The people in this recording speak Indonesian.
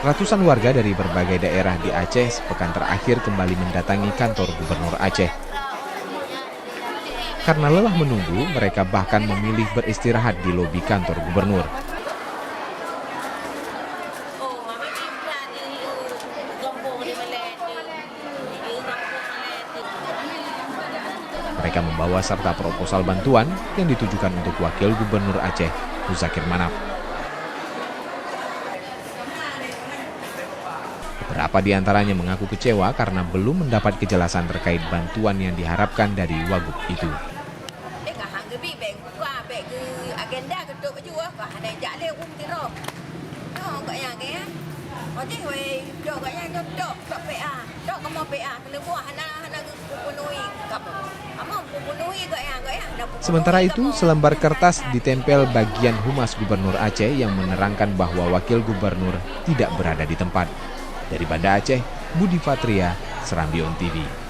Ratusan warga dari berbagai daerah di Aceh sepekan terakhir kembali mendatangi kantor Gubernur Aceh. Karena lelah menunggu, mereka bahkan memilih beristirahat di lobi kantor Gubernur. Mereka membawa serta proposal bantuan yang ditujukan untuk Wakil Gubernur Aceh, Muzakir Manaf. Beberapa di antaranya mengaku kecewa karena belum mendapat kejelasan terkait bantuan yang diharapkan dari Wagub itu. Sementara itu, selembar kertas ditempel bagian Humas Gubernur Aceh yang menerangkan bahwa Wakil Gubernur tidak berada di tempat. Dari Banda Aceh, Budi Fatria, Serambi On TV.